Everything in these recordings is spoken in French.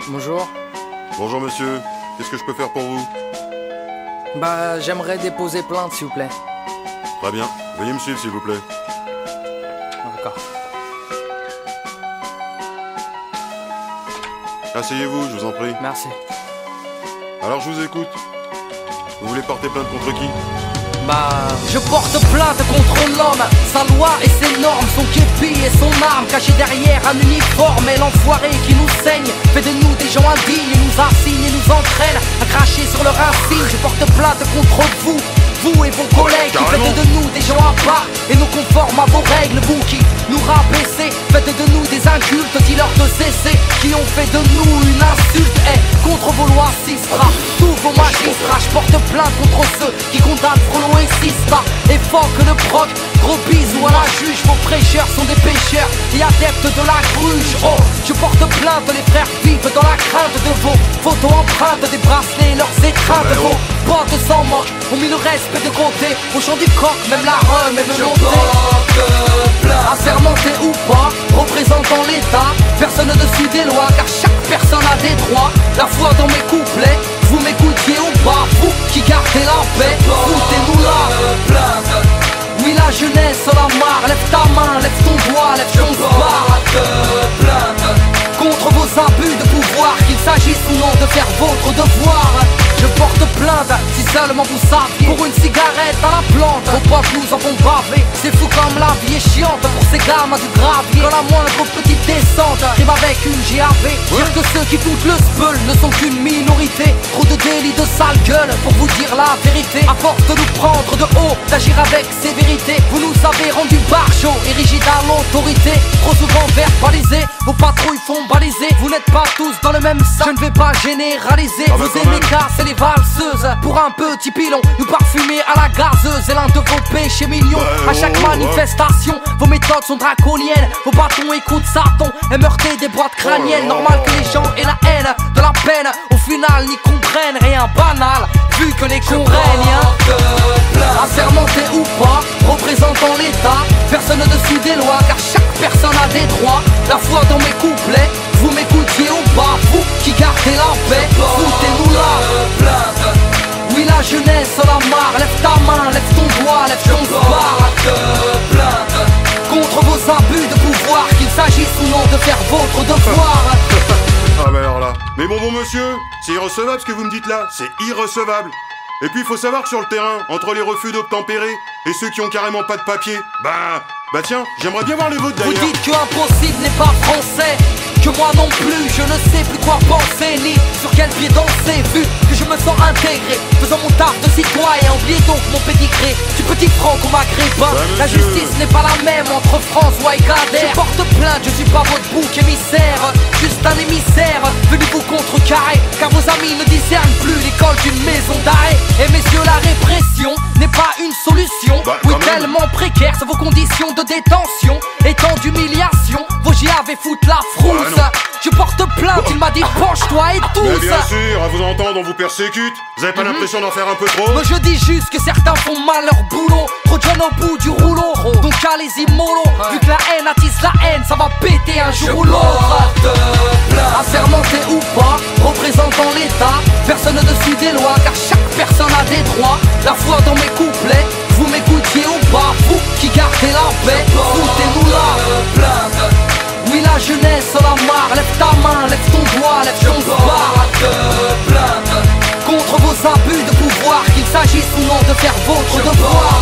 Bonjour. Bonjour monsieur, qu'est-ce que je peux faire pour vous? Bah, j'aimerais déposer plainte, s'il vous plaît. Très bien, veuillez me suivre s'il vous plaît. D'accord. Asseyez-vous, je vous en prie. Merci. Alors je vous écoute. Vous voulez porter plainte contre qui? Bah, je porte plainte contre l'homme. Sa loi et ses normes, son képi et son arme caché derrière un uniforme. Et l'enfoiré qui nous saigne fait de nous des gens indignes, nous assigne et nous entraîne à cracher sur leur insigne. Je porte plainte contre vous, vous et vos collègues qui faites de nous des gens à part et nous conforment à vos règles. Vous qui nous rabaissez, faites de nous des incultes, dis-leur de cesser, qui ont fait de nous une insulte. Et contre vos lois Sistra, tous vos magistrats, je porte plainte contre ceux qui condamnent Frollo et Sista. Et fort que le proc, gros bisous à la juge. Vos prêcheurs sont des pécheurs et adeptes de la gruge. Oh, je porte plainte, les frères vivent dans la crainte de vos photos empreintes, des bracelets et leurs étreintes. Vos potes s'en moquent, ont mis le respect de côté. Au chant du coq, même la rhum est menotée. Assermenté ou pas, représentant l'État, personne au-dessus des lois, car chaque personne a des droits. La foi dans mes couplets, vous m'écoutiez ou pas, vous qui gardez la paix, foutez-nous là. Oui, la jeunesse en a marre, lève ta main, lève ton doigt, lève ton bar. Contre vos abus de pouvoir, qu'il s'agisse ou non de faire votre devoir. Je porte plainte, si seulement vous saviez, pour une cigarette à la plante. Vos potes nous en font baver, c'est fou comme la vie est chiante pour ces gamins du gravier. Quand la moindre petite descente rime avec une GAV, dire que ceux qui foutent le speul ne sont qu'une minorité. Trop de délits de sale gueule pour vous dire la vérité. À force de nous prendre de haut, d'agir avec sévérité, vous nous avez rendu barjots et rigides à l'autorité. Trop souvent verbalisés, vos patrouilles font baliser. Vous n'êtes pas tous dans le même sac, je ne vais pas généraliser. Vous aimez casser les valseuses pour un petit pilon, nous parfumer à la gazeuse. Et l'un de vos péchés millions, à chaque manifestation, vos méthodes sont draconiennes. Vos bâtons écoutent Satan et meurtez des boîtes crâniennes. Normal que les gens aient la haine de la peine, au final n'y comprennent rien banal, vu que les cons règnent. Assermenté ou pas, représentant l'État, personne au-dessus des lois, car chaque personne a des droits. La foi dans mes couplets, vous m'écoutiez ou pas, vous qui gardez la paix, foutez-nous là. Oui, la jeunesse en a marre, lève ta main, lève ton doigt, lève ton bar. Contre vos abus de pouvoir, qu'il s'agisse ou non de faire votre devoir. Ah bah alors là. Mais bon monsieur, c'est irrecevable ce que vous me dites là, c'est irrecevable. Et puis il faut savoir que sur le terrain, entre les refus d'obtempérer et ceux qui ont carrément pas de papier, bah tiens, j'aimerais bien voir les vôtres d'ailleurs. Vous dites que impossible n'est pas français, que moi non plus, je ne sais plus quoi penser, ni sur quel pied danser, vu que je me sens intégré, faisant mon taf de citoyen, oubliez donc mon pédigré, du petit franc au maghrébin. La justice n'est pas la même entre François et Kader. Je porte plainte, je suis pas votre bouc émissaire, juste un émissaire, venu vous contrecarrer, car vos amis ne discernent plus l'école d'une maison d'arrêt. Et messieurs, la répression n'est pas une solution, oui tellement précaire sont vos conditions de détention, et tant d'humiliation, vos GAV foutent la frousse. Je porte plainte, il m'a dit penche-toi et tous. Mais bien sûr, à vous entendre on vous persécute. Vous avez pas l'impression d'en faire un peu trop? Mais je dis juste que certains font mal leur boulot, trop de jeunes au bout du rouleau, donc allez-y mollo, vu que la haine attise la haine, ça va péter un jour ou l'autre. Assermenté ou pas, représentant l'État, personne au-dessus des lois, car chaque personne a des droits. La foi dans mes couplets, vous m'écoutiez ou pas, vous qui gardez la paix, foutez-nous là. Oui, la jeunesse en a marre, lève ta main, lève ton doigt, lève ton bar. Contre vos abus de pouvoir, qu'il s'agisse ou non de faire votre devoir.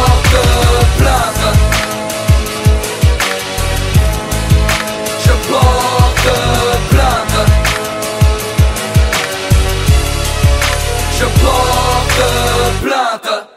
Je porte plainte. Je porte plainte.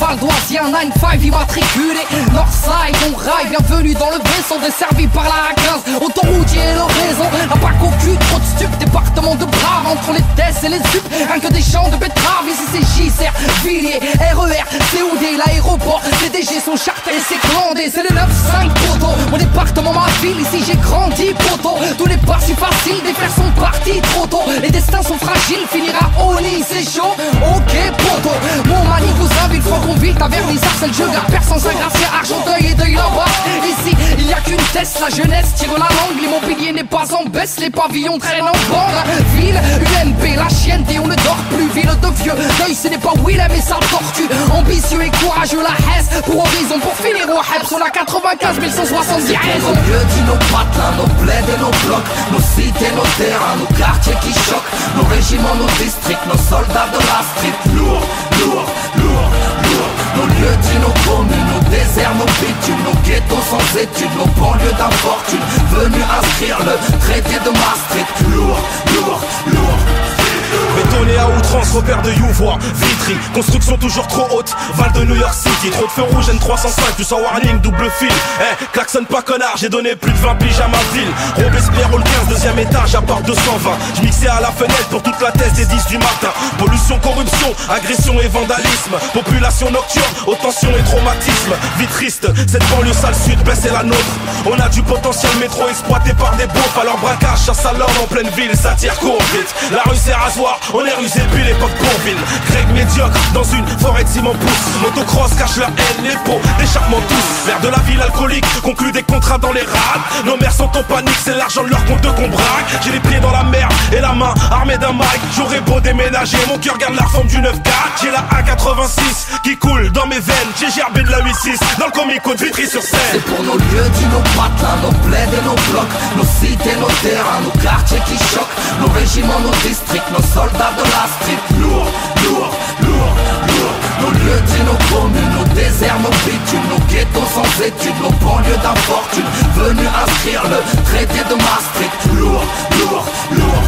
valdoisien, 9-5 immatriculé Northside, on raille, bienvenue dans le vaisseau desservi par la A15. Autoroutier et l'horaison, un pack au cul, trop de stup. Département de Brave, entre les tests et les sup. Rien que des champs de betteraves, ici c'est JCR, Villiers, RER, COD, l'aéroport. Les DG sont chartés, c'est glandé, c'est le 9-5 poteau. Mon département, ma ville, ici j'ai grandi poteau. Tous les pas si faciles, des frères sont partis trop tôt. Les destins sont fragiles, finira au lit, c'est chaud. Ok poteau, mon mani vous invite, faut qu'on vite à vernissage, c'est le jeu de la personne, Saint-Gratien, Argenteuil et Deuil là-bas. Ici, il y a qu'une test, la jeunesse tire la langue, l'immobilier n'est pas en baisse, les pavillons traînent en bande. Ville, UMP, la chienne, et on ne dort plus, ville de vieux. Deuil, ce n'est pas Willem et sa tortue. Ambitieux et courageux, la Hesse, pour horizon, pour finir au Hebs, on a 95 170 raisons. Nos lieux dit nos patelins, nos plaids et nos blocs, nos cités, nos terrains, nos quartiers qui choquent, nos régiments, nos districts, nos soldats de la street. Lourd, lourd, lourd, lourd. Nos lieux dit nos communes, nos déserts, nos bitumes, nos ghettos sans études, nos banlieues d'infortune, venus inscrire le traité de Maastricht. Lourd, lourd, lourd. Bétonné à outrance, repère de Youvois, Vitry, construction toujours trop haute, Val de New York City, trop de feux rouges N305, du sans warning, double fil. Klaxonne pas connard, j'ai donné plus de 20 piges à ma ville. Robespierre au 15, deuxième étage, à part 220. J'mixais à la fenêtre pour toute la thèse des 10 du matin. Pollution, corruption, agression et vandalisme. Population nocturne, aux tensions et traumatisme. Vie triste, cette banlieue sale sud, ben c'est la nôtre. On a du potentiel métro exploité par des beaufs. Alors braquage, chasse à l'homme en pleine ville, ça tire court vite. La rue c'est rasoir, on est rusé depuis l'époque Bourville. Greg médiocre dans une forêt de ciment pousse. Motocross cache leur haine, les pots d'échappement tous. L'air de la ville alcoolique conclut des contrats dans les rades. Nos mères sont en panique, c'est l'argent de leur compte qu'on braque. J'ai les pieds dans la merde et la main armée d'un mic. J'aurais beau déménager, mon cœur garde la forme du 9-4. J'ai la A86 qui coule dans mes veines. J'ai gerbé de la 8-6 dans le comico de Vitry-sur-Seine. C'est pour nos lieux dit nos patelins, nos plaids et nos blocs, nos cités, nos terrains, nos quartiers qui choquent, nos régiments, nos districts, nos soldats de la street. Lourd, lourd, lourd, lourd. Nos lieux dit nos communes, nos déserts, nos bitumes, nos ghettos sans études, nos banlieues d'infortune, venus inscrire le traité de Maastricht. Lourd, lourd, lourd.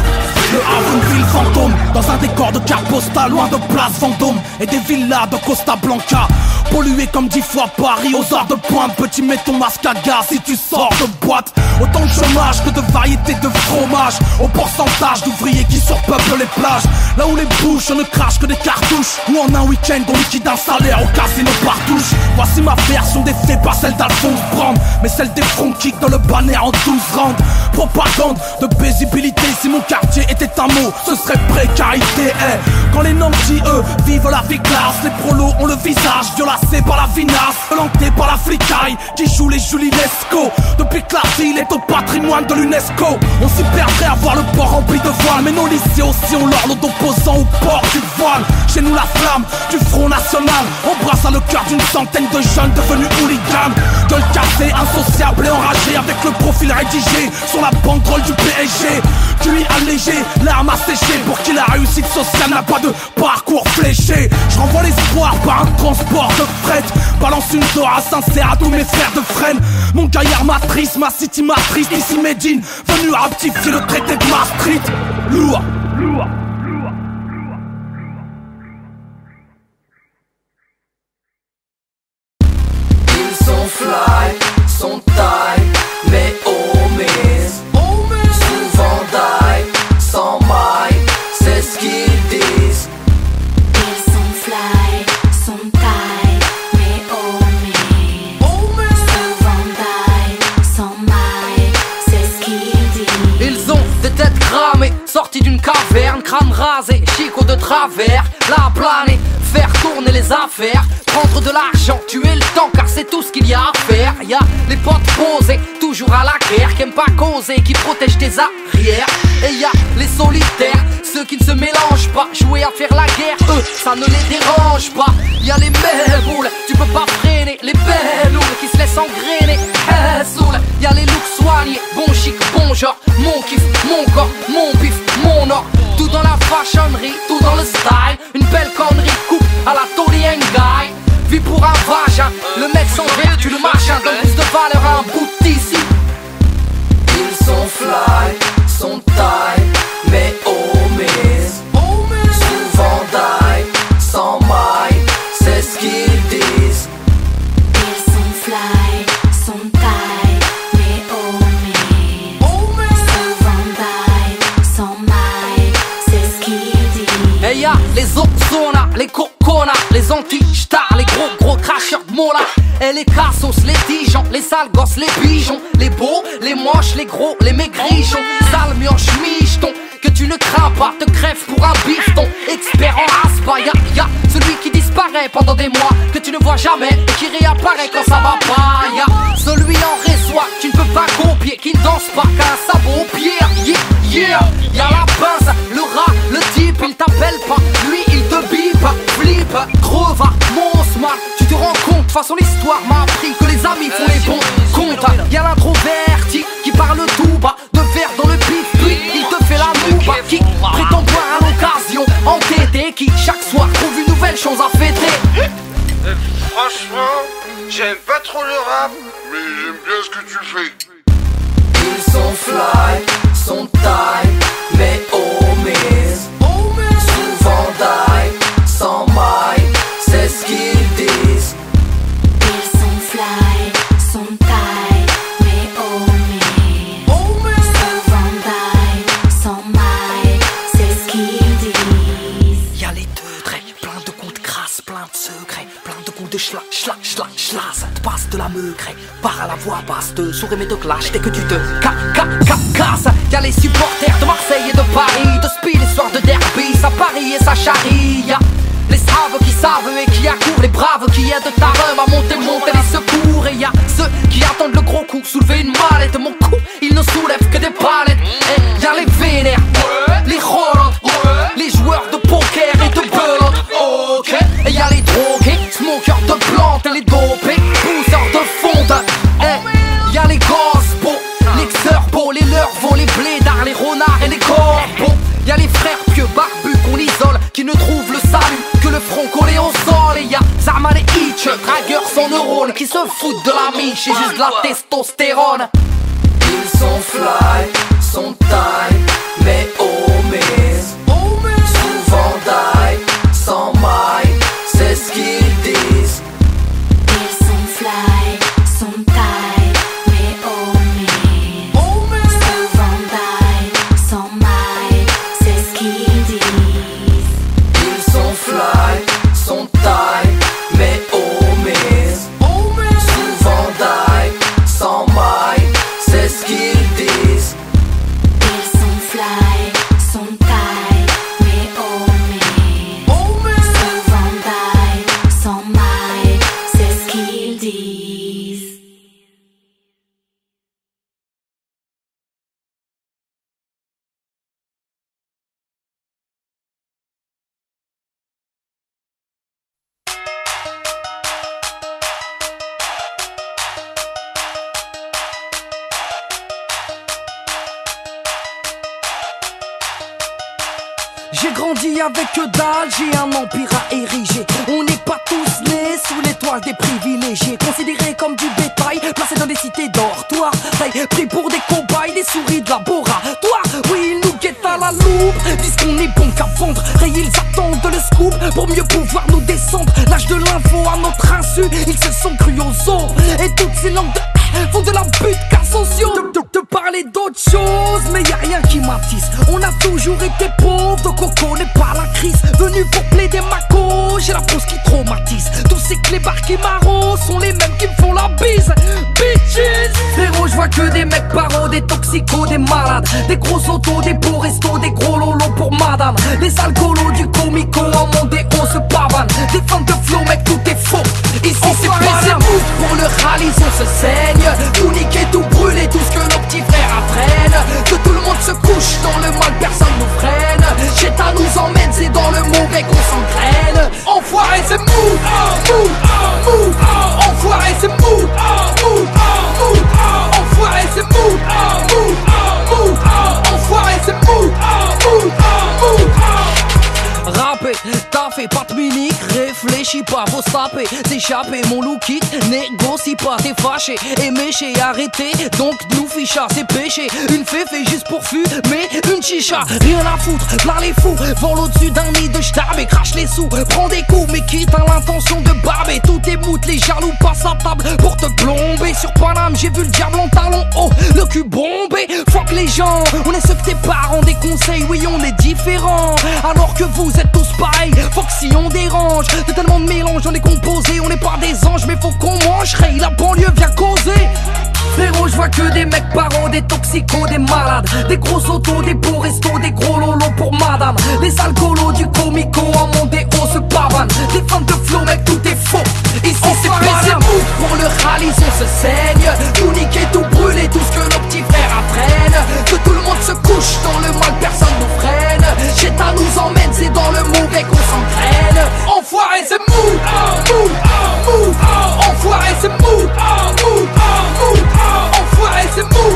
Le Havre, une ville fantôme, dans un décor de carte postale, loin de Place Vendôme et des villas de Costa Blanca. Pollué comme 10 fois Paris, aux heures de pointe, petit mets ton masque à gaz si tu sors de boîte. Autant de chômage que de variétés de fromage, au pourcentage d'ouvriers qui surpeuplent les plages. Là où les bouches ne crachent que des cartouches, où en un week-end on liquide un salaire au casino par touche. Voici ma version des faits, pas celle d'Alphonse Brand, mais celle des front kicks dans le banner en 12 rounds. Propagande de paisibilité, si mon quartier était un mot, ce serait précarité. Quand les nantis, eux, vivent la vie classe, les prolos ont le visage violacé par la vinasse, planté par la flicaille qui joue les Julinesco. Depuis que la ville est au patrimoine de l'UNESCO, on s'y perdrait à voir le port rempli de voiles. Mais nos lycées aussi ont leur lot d'opposants au port du voile. Chez nous la flamme du Front National embrasse à le cœur d'une centaine de jeunes devenus hooligans. Gueule cassée, insociable et enragé, avec le profil rédigé sur la banderole du PSG. QI allégé, l'arme asséchée, pour qui la réussite sociale n'a pas de parcours fléché. Je renvoie l'espoir par un transport de fret, balance une Dora sincère à tous mes frères de frêne. Mon gaillard matrice, ma city matrice, ici Médine, venu rectifier le traité de Maastricht. Lourd, lourd. Ils sont fly, sont taille, mais omises. Souvent die, sans maille, c'est ce qu'ils disent. Ils sont fly, sont taille, mais omis. Souvent die, sans maille, c'est ce qu'ils disent. Ils ont des têtes cramées, sortis d'une caverne, crâne rasé, chico de travers, la planer, faire tourner les affaires, prendre de l'argent, tuer le temps car c'est tout ce qu'il y a à faire. Y'a les potes posés, toujours à la guerre, qui aiment pas causer, qui protègent tes arrières. Et y'a les solitaires, ceux qui ne se mélangent pas, jouer à faire la guerre, eux, ça ne les dérange pas. Y'a les méboules, tu peux pas freiner, les belloules qui se laissent engrainer. Y'a les looks soignés, bon chic, bon genre, mon kiff, mon corps, mon pif, mon or. Tout dans la fashionnerie, tout dans le style, une belle connerie, coupe à la Tony Guy. Vie pour un vagin, le mec sans vertu, le machin donne plus de valeur à un bout d'ici. Ils sont fly, sont taille, mais omises. Souvent die, sans maille, c'est ce qu'ils disent. cracheurs de mots là. Et les cassos, les tigeons, les sales gosses, les pigeons, les beaux, les moches, les gros, les maigrichons, sale mioche, micheton, que tu ne crains pas, te crèves pour un bifton. Expert en aspa, y'a celui qui disparaît pendant des mois, que tu ne vois jamais et qui réapparaît quand ça va pas. Y'a celui en réseau, tu ne peux pas copier, qui ne danse pas qu'à un sabot au pied. Yeah, y'a la pince, le rat, le type, il t'appelle pas, lui il te bip, flip, creva, monstre, mal. Tu te rends compte, de toute façon l'histoire m'a appris que les amis font les bons comptes. Y'a l'introverti qui parle tout bas, de verre dans le pif, puis il te fait la nouba, qui prétend boire à l'occasion, entêté, qui chaque soir trouve une nouvelle chose à fêter. Franchement, j'aime pas trop le rap, mais j'aime bien ce que tu fais. Ils sont fly, sont taille, mais homies. Souvent die, sans maille, c'est ce qu'ils disent. Ils sont fly, sont taille, mais homies. Souvent die, sans maille, c'est ce qu'ils disent. Y'a les deux traits, plein de comptes crasses, plein de secrets, plein de coups de schla, ça te passe de la meugre, part à la voix basse, te souris mais te clash dès que tu te casses. Y'a les supporters de Marseille et de Paris, de Speed, les soirs de derby, ça parie et ça charrie. Y'a les saves qui savent et qui accourent, les braves qui aident ta rhum à monter les secours. Et y'a ceux qui attendent le gros coup, soulever une mallette, mon coup, il ne soulève que des palettes. Et y'a les vénères, les Roland, les joueurs de poker et de belote, ok. Et y'a les drogués, smokers de plantes et les dopés, pousseurs de fonte. Et y'a les gospos, les xerbos, les lurvos, les blédards, les renards et les corbeaux. Y'a les frères pieux barbus qu'on isole, qui ne trouvent le salut que le front collé au sol. Et y'a Zama les Hitch, dragueurs sans neurones, qui se foutent de la miche et juste de la testostérone. Ils sont fly, sont taille, mais homies. Souvent die, sans maille, c'est ce qu'ils disent. Ils sont fly, sont taille, mais homies. Souvent die, sans maille, c'est ce qu'ils disent. Ils sont fly, sont taille, mais homies. Souvent die, sans maille, c'est ce qu'ils disent. Ils sont fly, sont taille, mais homies. Souvent die, sans maille, c'est ce qu'ils disent. J'ai grandi avec que dalle, j'ai un empire à ériger. On n'est pas tous nés sous l'étoile des privilégiés, considérés comme du bétail, placés dans des cités dortoirs, pris pour des cobayes, des souris de laboratoire. Oui, ils nous guettent à la loupe, disent qu'on est bon qu'à vendre, ils attendent le scoop pour mieux pouvoir nous descendre. L'âge de l'info à notre insu, ils se sont crus aux os, et toutes ces langues de font de la butte car sociaux. De parler d'autre chose, mais y a rien qui m'attise. On a toujours été pauvres, donc on connaît pas la crise. Venu pour plaider ma cause, j'ai la pose qui traumatise. Tous ces clébards qui m'arrosent sont les mêmes qui me font la bise. Bitches, frérot, je vois que des mecs paros, des toxicos, des malades, des gros autos, des beaux restos, des gros lolos pour madame. Les alcoolos du comico, en mondé, on se pavane. Des fans de flow, mec, tout est faux. Ici c'est pas la mousse, pour le rallye on se saigne. Tout niquer, tout brûler, tout ce que nos petits frères apprennent. Que tout le monde se couche dans le mal, personne nous freine. Cheta nous emmène, c'est dans le mauvais qu'on s'entraîne. Enfoiré c'est mou, mou, mou. Enfoiré c'est mou, mou, mou. Enfoiré c'est mou, mou, mou. Enfoiré c'est mou, mou, mou. Rapper, taffé, pas de minique, réfléchis pas, faut se taper, s'échapper, mon loup quitte, négocie pas, t'es fâché, et méché, arrêté, donc nous ficha, c'est péché, une féfé juste pour fumer, une chicha, rien à foutre, là les fous, vole au-dessus d'un nid de j'tab et crache les sous, prends des coups, mais quitte à l'intention de barber, tout est moute, les jaloux passent à table pour te plomber, sur Paname, j'ai vu le diable en talon haut, le cul bombé, fuck les gens, on est ce que tes parents déconseillent, oui on est différents, alors que vous êtes tous pareils, faut que si on dérange, de tellement de mélange mélange, on est composé. On n'est pas des anges, mais faut qu'on mange. Ray, la banlieue vient causer. Frérot, je vois que des mecs parents, des toxicos, des malades, des gros autos, des beaux restos, des gros lolos pour madame. Les alcoolos du comico, en mon déo se pavanent. Des fans de flow, mec, tout est faux. Ici c'est pas c'est mou. Pour le rallye, on se saigne. Tout niquer, tout brûler, tout ce que nos petits frères apprennent. Que tout le monde se couche dans le mal, personne nous freine. Cheta nous emmène, c'est dans le mauvais qu'on s'entraîne. Enfoiré, c'est mou, mou, mou. Enfoiré, c'est mou, mou, mou. Enfoiré c'est mou,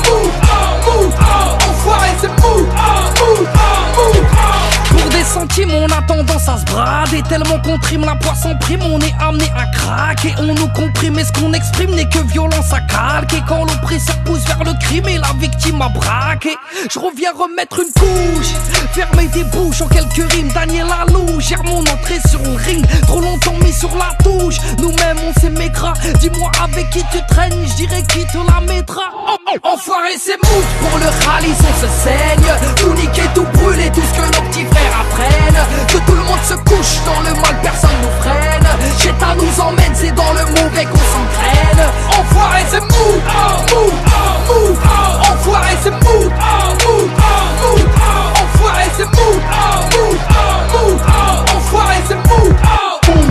mou, enfoiré c'est mou, mou. Pour des centimes on a tendance à se brader. Tellement qu'on trime la poisson prime, on est amené à craquer. On nous comprime et ce qu'on exprime n'est que violence à calquer. Quand l'oppresseur pousse vers le crime et la victime a braqué, je reviens remettre une couche, fermer des bouches en quelques rimes. Daniel Alou gère mon entrée sur le ring. Trop longtemps mis sur la touche, nous-mêmes on s'est mécra. Dis-moi avec qui tu traînes, je dirais qui te la mettra. Enfoiré c'est mou. Pour le rallye on se saigne. Tout niquer, tout brûler, tout ce que nos petits frères apprennent. Que tout le monde se couche dans le mal, personne nous freine. Cheta nous emmène, c'est dans le mauvais qu'on s'entraîne. Enfoiré c'est mou, mou, mou. Enfoiré c'est mou, mou, mou. Enfoiré c'est mou, mou, mou. Enfoiré c'est mou, mou.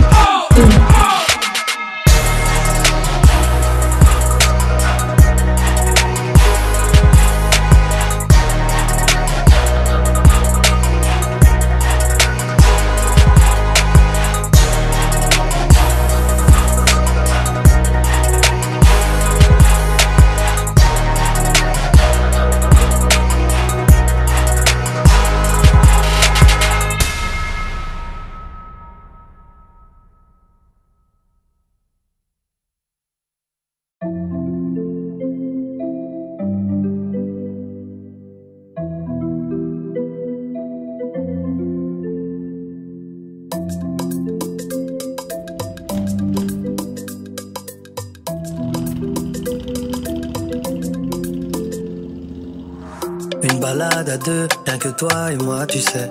balade à deux, rien que toi et moi, tu sais.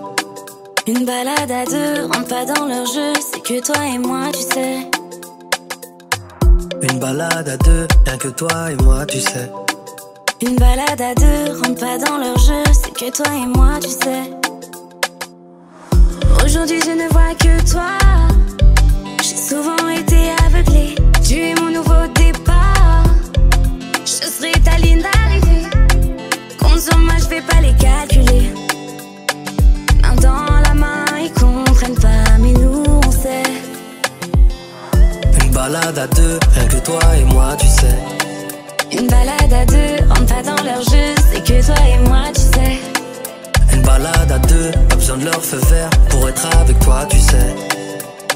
Une balade à deux, rentre pas dans leur jeu, c'est que toi et moi, tu sais. Une balade à deux, rien que toi et moi, tu sais. Une balade à deux, rentre pas dans leur jeu, c'est que toi et moi, tu sais. Aujourd'hui je ne vois que toi, j'ai souvent été aveuglée. Tu es mon nouveau départ, je serai ta ligne d'arrivée. Compte sur moi, je vais pas les calculer. Main dans la main, ils comprennent pas, mais nous on sait. Une balade à deux, rien que toi et moi, tu sais. Une balade à deux, rentre pas dans leur jeu, c'est que toi et moi, tu sais. Une balade à deux, pas besoin de leur feu vert pour être avec toi, tu sais.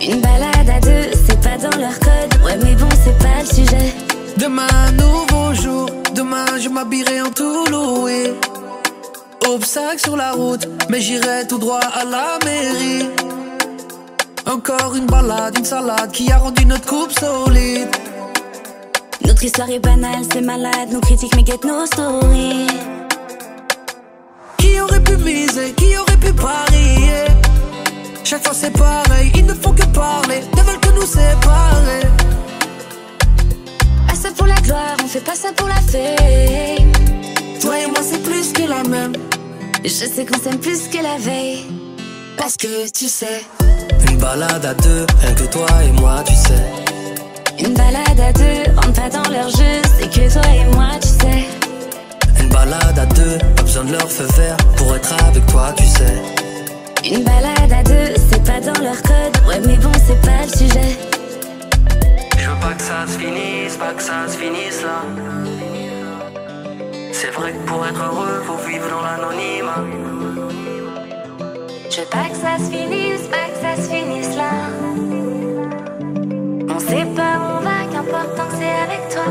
Une balade à deux, c'est pas dans leur code, ouais mais bon c'est pas le sujet. Demain un nouveau jour, demain je m'habillerai en tout loué. Obstacle sur la route, mais j'irai tout droit à la mairie. Encore une balade, une salade qui a rendu notre couple solide. Notre histoire est banale, c'est malade, nos critiques mais guettent nos stories. Qui aurait pu miser, qui aurait pu parier? Chaque fois c'est pareil, ils ne font que parler, ne veulent que nous séparer. Pas ça pour la gloire, on fait pas ça pour la fame. Toi et moi c'est plus que la même. Je sais qu'on s'aime plus que la veille, parce que tu sais. Une balade à deux, rien que toi et moi, tu sais. Une balade à deux, rentre pas dans leur jeu, c'est que toi et moi, tu sais. Une balade à deux, pas besoin de leur feu vert pour être avec toi, tu sais. Une balade à deux, c'est pas dans leur code, ouais mais bon c'est pas le sujet. Je veux pas que ça se finisse, pas que ça se finisse là. C'est vrai que pour être heureux, faut vivre dans l'anonymat. Je veux pas que ça se finisse, pas que ça se finisse là. On sait pas où on va, qu'importe tant que c'est avec toi.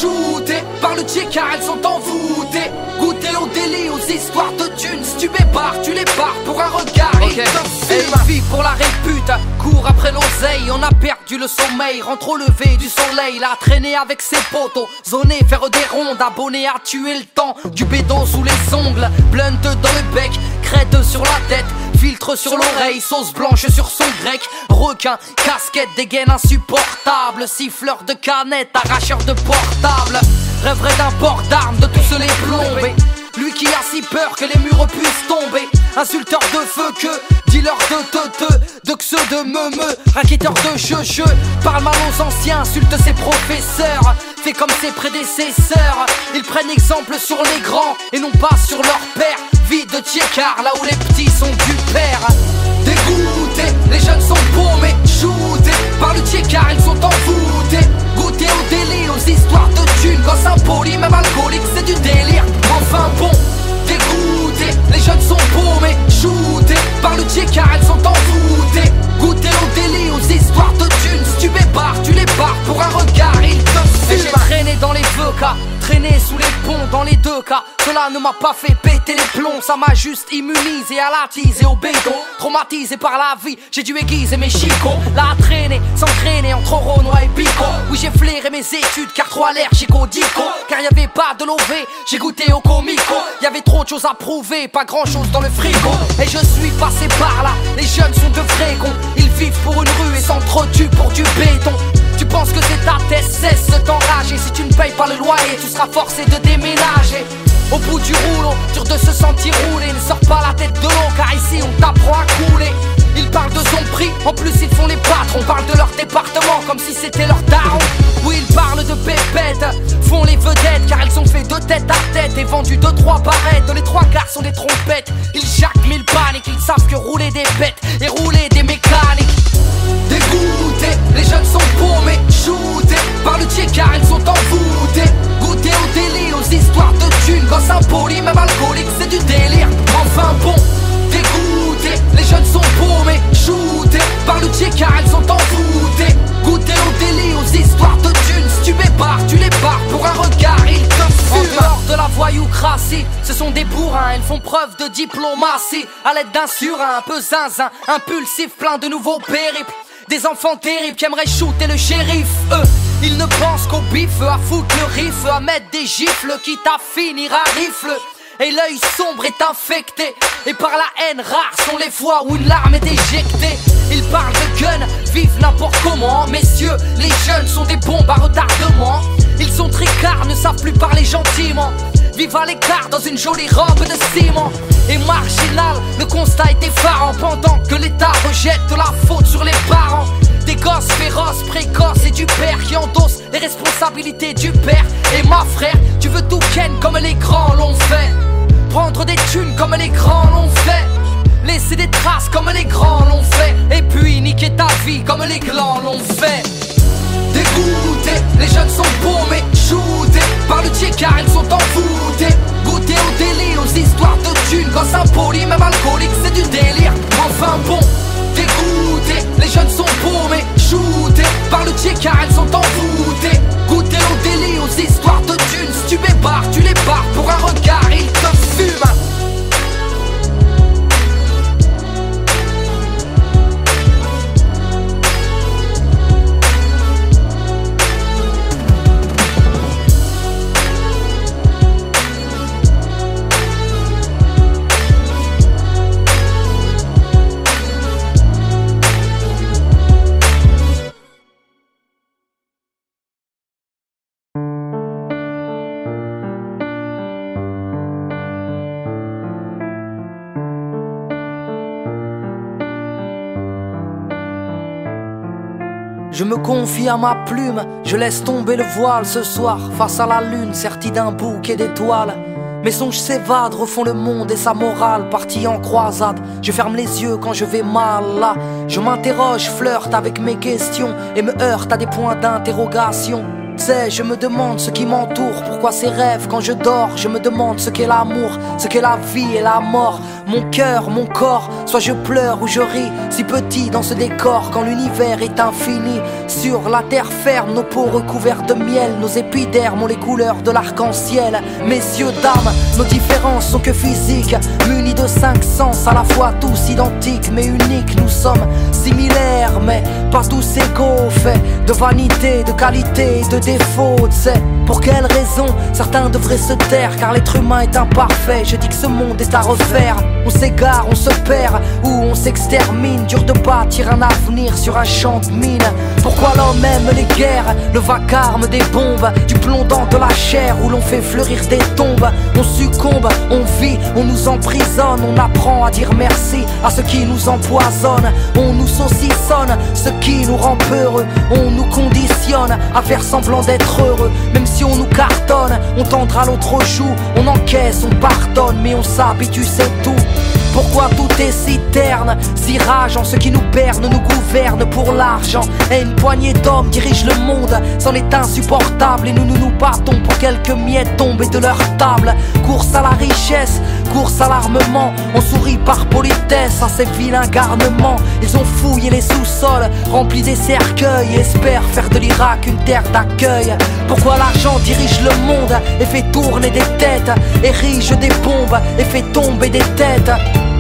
shootées par le Dieu car elles sont envoûtées. Goûter au délit, aux histoires de thunes. Si tu m'ébarres, tu les barres pour un regard. Okay. Et une vie pour la répute, court après l'oseille. On a perdu le sommeil, rentre au lever du soleil. Là, traîner avec ses potos, zoner, faire des rondes. Abonné à tuer le temps, du bédo sous les ongles. Blunt dans le bec, crête sur la tête. Filtre sur l'oreille, sauce blanche sur son grec. Requin, casquette, dégaine insupportable. Siffleur de canette, arracheur de portable. Rêverait d'un port d'armes, de tous les plomber. Lui qui a si peur que les murs puissent tomber. Insulteur de feu que dealer de que ceux de me raquetteur de jeu. Parle mal aux anciens, insulte ses professeurs. Fait comme ses prédécesseurs. Ils prennent exemple sur les grands et non pas sur leur père. Vie de Tchékar, là où les petits sont du père. Dégoûtés, les jeunes sont paumés, shootés par le Tchékar, ils sont envoûtés. Goûter au délit, aux histoires de thunes. Gosse impoli, même alcoolique, c'est du délire. Enfin bon, dégoûtés, les jeunes sont paumés, shootés par le Tchékar, elles sont envoûtées. Goûter au délit, aux histoires de thunes. Si tu m'ébarres, tu les barres pour un regard, ils te fument. J'ai traîné dans les VK, traîné sous les ponts dans les deux cas. Cela ne m'a pas fait péter les plombs, ça m'a juste immunisé à la tise et au béton. Traumatisé par la vie, j'ai dû aiguiser mes chicots. Là à traîner, s'engrainer entre Renoir et Bico. Oui j'ai flairé mes études car trop allergique au dico. Car y'avait pas de lové, j'ai goûté au comico. Y'avait trop de choses à prouver, pas grand chose dans le frigo. Et je suis passé par là, les jeunes sont de vrais cons. Ils vivent pour une rue et s'entretuent pour du béton. Tu penses que c'est ta thèse, cesse de t'enrager. Si tu ne payes pas le loyer, tu seras forcé de déménager. Au bout du rouleau, dur de se sentir roulé. Ne sors pas la tête de l'eau car ici on t'apprend à couler. Ils parlent de son prix, en plus ils font les patrons. Parlent de leur département comme si c'était leur daron. Oui ils parlent de pépettes, font les vedettes. Car ils sont faits de tête à tête et vendus 2-3 barrettes. Les 3 quarts sont des trompettes. Ils jacquent mille paniques, ils savent que rouler des bêtes et rouler des mécaniques. Dégoûtés, les jeunes sont paumés, shootés par le Tchékar, ils sont envoûtés. Goûter au délit, aux histoires de thunes. Gosse impoli, même alcoolique, c'est du délire. Enfin bon, dégoûtés, les jeunes sont paumés, shootés par le Tchékar, ils sont envoûtés. Goûter au délit, aux histoires de thunes. Si tu m'ébarres, tu les barres pour un regard, ils te fument. En dehors de la voyoucratie, ce sont des bourrins, ils font preuve de diplomatie. À l'aide d'un surin, un peu zinzin, impulsif, plein de nouveaux périples. Des enfants terribles qui aimeraient shooter le shérif. Eux, ils ne pensent qu'au bif, à foutre le riff, à mettre des gifles, quitte à finir à rifle. Et l'œil sombre est infecté, et par la haine rare sont les fois où une larme est éjectée. Ils parlent de gun, vivent n'importe comment. Messieurs, les jeunes sont des bombes à retardement. Ils sont tricards, ne savent plus parler gentiment. Vivent à l'écart dans une jolie robe de ciment. Et marginal, le constat est effarant. Pendant que l'État rejette la faute sur les parents. Des gosses féroces, précoces et du père qui endossent les responsabilités du père. Et ma frère, tu veux tout ken comme les grands l'ont fait. Prendre des thunes comme les grands l'ont fait. Laisser des traces comme les grands l'ont fait. Et puis niquer ta vie comme les glands l'ont fait. Dégoûtés, les jeunes sont paumés, shootés par le Tchékar, ils sont envoûtés. Goûter au délit, aux histoires de thunes. Gosse impoli, même alcoolique, c'est du délire. Enfin bon, dégoûtés, les jeunes sont paumés, shootés par le Tchékar, ils sont envoûtés. Goûter au délit, aux histoires de thunes. Si tu m'ébarres, tu les barres pour un regard, ils te fument. Je me confie à ma plume, je laisse tomber le voile ce soir, face à la lune, sertie d'un bouquet d'étoiles. Mes songes s'évadent, refont le monde et sa morale, partie en croisade. Je ferme les yeux quand je vais mal là. Je m'interroge, flirte avec mes questions et me heurte à des points d'interrogation. sais, je me demande ce qui m'entoure. Pourquoi ces rêves quand je dors? Je me demande ce qu'est l'amour, ce qu'est la vie et la mort. Mon cœur, mon corps, soit je pleure ou je ris. Si petit dans ce décor, quand l'univers est infini. Sur la terre ferme, nos peaux recouvertes de miel. Nos épidermes ont les couleurs de l'arc-en-ciel. Messieurs, dames, nos différences sont que physiques. Munis de 5 sens, à la fois tous identiques mais uniques. Nous sommes similaires mais pas tous égaux. Fait de vanité, de qualité, de défaut. C'est pour quelle raison certains devraient se taire? Car l'être humain est imparfait. Je dis que ce monde est à refaire. On s'égare, on se perd ou on s'extermine. Dur de bâtir un avenir sur un champ de mine. Pourquoi l'homme aime les guerres, le vacarme des bombes, du plomb dans de la chair où l'on fait fleurir des tombes. On succombe, on vit, on nous emprisonne. On apprend à dire merci à ceux qui nous empoisonnent. On nous saucissonne, ce qui nous rend peureux. On nous conditionne à faire semblant d'être heureux. Même si on nous cartonne, on tendra l'autre joue. On encaisse, on pardonne, mais on s'habitue, c'est tout. Pourquoi tout est si terne, si rageant? Ce qui nous berne, nous gouverne pour l'argent. Et une poignée d'hommes dirige le monde, c'en est insupportable. Et nous nous battons pour quelques miettes tombées de leur table. Course à la richesse, course à l'armement. On sourit par politesse à ces vilains garnements. Ils ont fouillé les sous-sols, rempli des cercueils, et espèrent faire de l'Irak une terre d'accueil. Pourquoi l'argent dirige le monde et fait tourner des têtes, érige des bombes et fait tomber des têtes?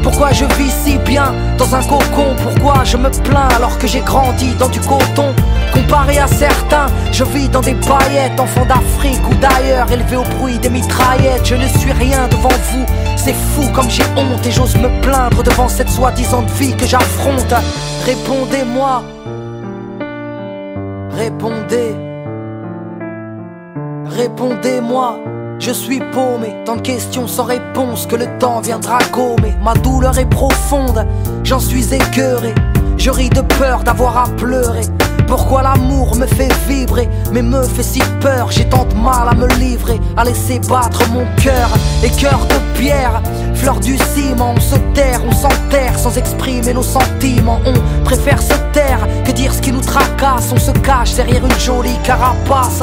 Pourquoi je vis si bien dans un cocon? Pourquoi je me plains alors que j'ai grandi dans du coton? Comparé à certains, je vis dans des paillettes. Enfant d'Afrique ou d'ailleurs, élevé au bruit des mitraillettes. Je ne suis rien devant vous, c'est fou comme j'ai honte. Et j'ose me plaindre devant cette soi-disant vie que j'affronte. Répondez-moi, répondez, répondez-moi. Je suis paumé, tant de questions sans réponse que le temps viendra gommer. Ma douleur est profonde, j'en suis écœuré. Je ris de peur d'avoir à pleurer. Pourquoi l'amour me fait vibrer, mais me fait si peur? J'ai tant de mal à me livrer, à laisser battre mon cœur. Et cœur de pierre, fleur du ciment. On se terre, on s'enterre sans exprimer nos sentiments. On préfère se taire que dire ce qui nous tracasse. On se cache derrière une jolie carapace.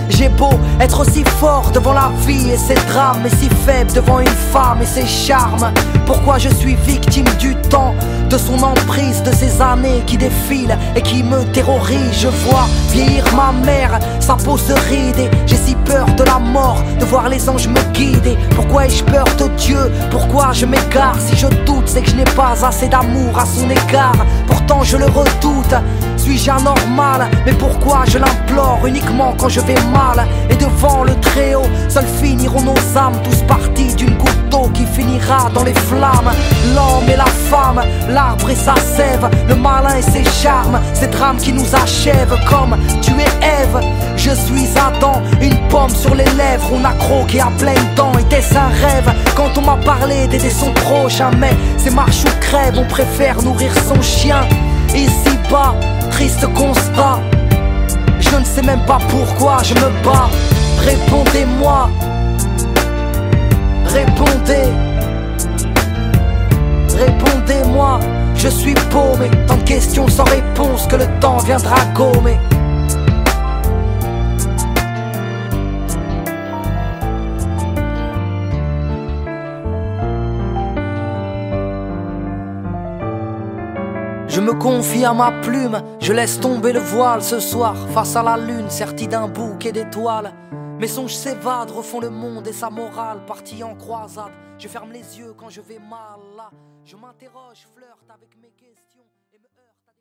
J'ai beau être aussi fort devant la vie et ses drames, mais si faible devant une femme et ses charmes. Pourquoi je suis victime du temps, de son emprise, de ces années qui défilent et qui me terrorisent? Je vois vieillir ma mère, sa peau se rider. J'ai si peur de la mort, de voir les anges me guider. Pourquoi ai-je peur de Dieu? Pourquoi je m'égare? Si je doute, c'est que je n'ai pas assez d'amour à son égard. Pourtant je le redoute. Suis-je anormal? Mais pourquoi je l'implore uniquement quand je vais mal? Et devant le Très-Haut, seuls finiront nos âmes, tous partis d'une goutte d'eau qui finira dans les flammes. L'homme et la femme, l'arbre et sa sève, le malin et ses charmes, ces drames qui nous achèvent. Comme tu es Ève, je suis Adam, une pomme sur les lèvres. On a croqué à pleines dents, était-ce un rêve? Quand on m'a parlé d'aider son prochain, mais c'est marche ou crève, on préfère nourrir son chien. Ici-bas, triste constat, je ne sais même pas pourquoi je me bats. Répondez-moi, répondez, répondez-moi. Je suis paumé, tant de questions sans réponse que le temps viendra gommer. Je me confie à ma plume, je laisse tomber le voile ce soir, face à la lune, sertie d'un bouquet d'étoiles. Mes songes s'évadent, refont le monde et sa morale, partie en croisade. Je ferme les yeux quand je vais mal, là. Je m'interroge, flirte avec mes questions et me heurte à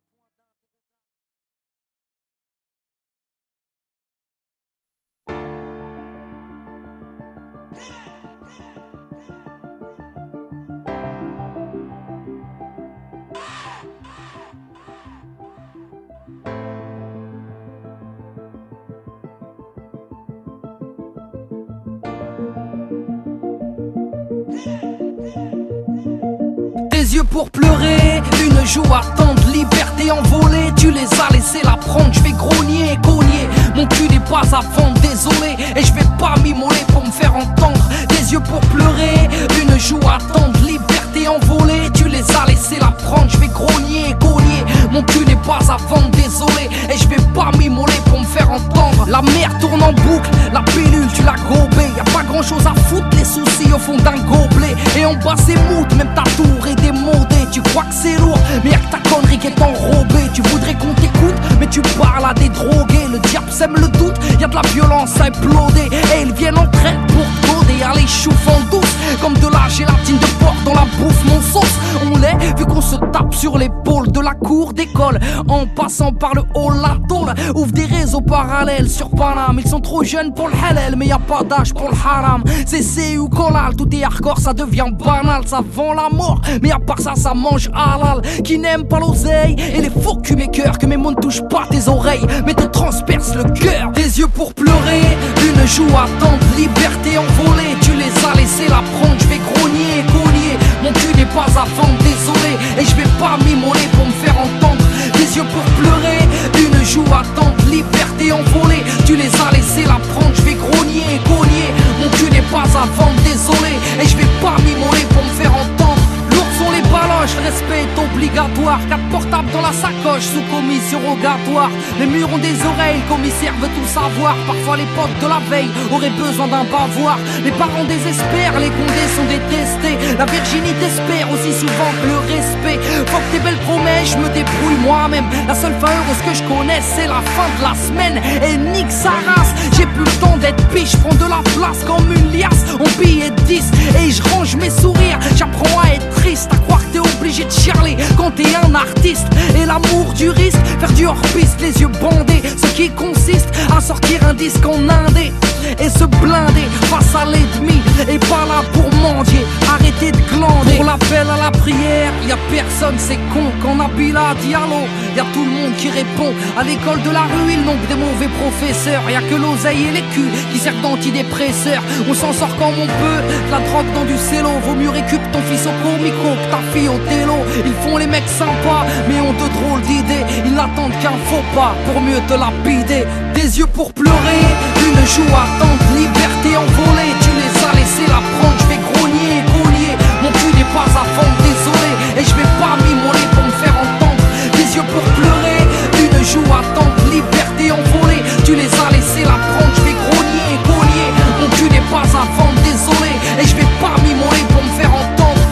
des yeux pour pleurer, une joue attendre, liberté envolée, tu les as laissés la prendre, je vais grogner et cogner, mon cul n'est pas à vendre, désolé, et je vais pas m'immoler pour me faire entendre, des yeux pour pleurer, une joue attendre, liberté envolée, tu les as laissés la prendre, je vais grogner et cogner, mon cul n'est pas à vendre, désolé, et je vais pas m'immoler pour me faire entendre, La mer tourne en boucle, la pilule tu l'as gobée. Y'a pas grand chose à foutre, les soucis au fond d'un gobelet. Et en bas c'est mout, même ta tour est démodée. Tu crois que c'est lourd, mais y'a que ta connerie qui est enrobée. Tu voudrais qu'on t'écoute, mais tu parles à des drogués. Le diable sème le doute, y'a de la violence à imploder. Et ils viennent en traite pour coder, à les chouffe en douce. Comme de la gélatine de porc dans la bouffe, mon sauce. On l'est, vu qu'on se tape sur l'épaule de la cour d'école. En passant par le hall, la tôle ouvre des réseaux parallèles sur Paname. Ils sont trop jeunes pour le halal, mais y'a pas d'âge pour le haram. C'est C ou collal, tout est hardcore, ça devient banal. Ça vend la mort, mais à part ça, ça mange halal. Qui n'aime pas l'oseille et les faux cul mes cœurs. Que mes mots ne touchent pas tes oreilles, mais te transpercent le cœur. Des yeux pour pleurer, une joue attente, liberté envolée. Tu les as laissés la prendre, je vais grogner, cogner. Mon cul n'est pas à vendre, désolé. Et je vais pas m'immoler pour me faire entendre. Des yeux pour pleurer, une joue attente, liberté envolée. Tu les as laissés la prendre, je vais grogner, cogner. Mon cul n'est pas à vendre, désolé. Et je vais pas m'immoler pour me faire entendre. Lourds sont les baloches, le respect est obligatoire. 4 portables dans la sacoche, sous commission rogatoire. Les murs ont des oreilles, le commissaire veut tout savoir. Parfois les potes de la veille auraient besoin d'un bavoir. Les parents désespèrent, les condés sont détestés. La virginité espère aussi souvent que le respect. Faut que tes belles promesses, je me débrouille moi-même. La seule fin heureuse que je connais, c'est la fin de la semaine. Et nique sa race, j'ai plus le temps d'être piche. Je prends de la place comme une liasse en billets de 10. Et je range mes sourires, j'apprends à être triste. À croire que t'es obligé de chialer quand t'es un artiste. Et l'amour du risque, faire du hors-piste, les yeux bandés. Ce qui consiste à sortir un disque en indé et se blinder face à l'ennemi. Et pas là pour mendier, arrêtez de glander. Pour l'appel à la prière, y'a personne, c'est con. Quand Nabila dit allô, y'a tout le monde qui répond. À l'école de la rue, ils n'ont que des mauvais professeurs. Y'a que l'oseille et les culs qui servent d'antidépresseurs. On s'en sort comme on peut, de la drogue dans du cello. Vaut mieux récup ton fils au comico que ta fille au télo. Ils font les mecs sympas, mais ont de drôles d'idées. Ils n'attendent qu'un faux pas pour mieux te lapider. Des yeux pour pleurer, une joue attente, liberté envolée. Tu les as laissés la prendre, je vais grogner, cogner. Mon cul n'est pas à vendre, désolé. Et je vais pas m'immoler pour me faire entendre. Des yeux pour pleurer, une joue attente, liberté envolée. Tu les as laissés la prendre, je vais grogner, cogner. Mon cul n'est pas à vendre, désolé. Et je vais pas m'immoler pour me faire entendre.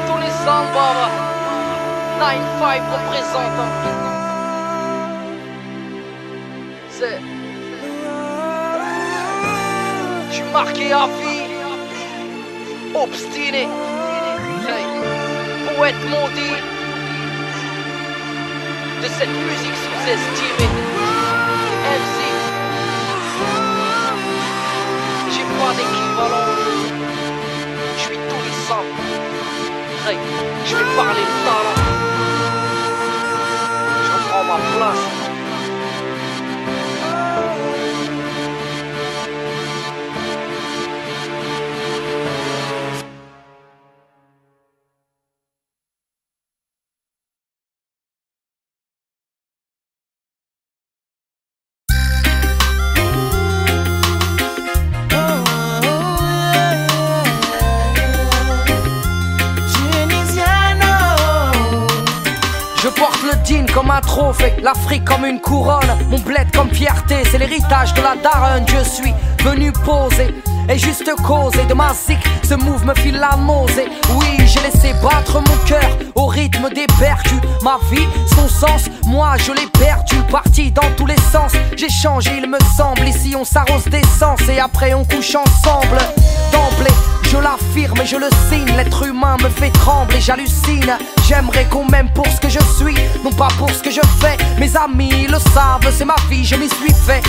tous les samba 9-5 représente. Je suis marqué à vie, obstiné, poète maudit de cette musique sous-estimée. MC, j'ai pas d'équivalent. Je suis tout les sangs. Je vais parler de talent. Je reprends ma place. Comme un trophée, l'Afrique comme une couronne, mon bled comme fierté, c'est l'héritage de la daronne. Je suis venu poser et juste causer de ma zik, ce move me file la nausée. Oui, j'ai laissé battre mon cœur au rythme des percus. Ma vie, son sens, moi je l'ai perdu. Parti dans tous les sens, j'ai changé il me semble. Ici on s'arrose d'essence et après on couche ensemble. D'emblée, je l'affirme et je le signe. L'être humain me fait trembler, j'hallucine. J'aimerais qu'on m'aime pour ce que je suis, non pas pour ce que je fais. Mes amis le savent, c'est ma vie, je m'y suis fait.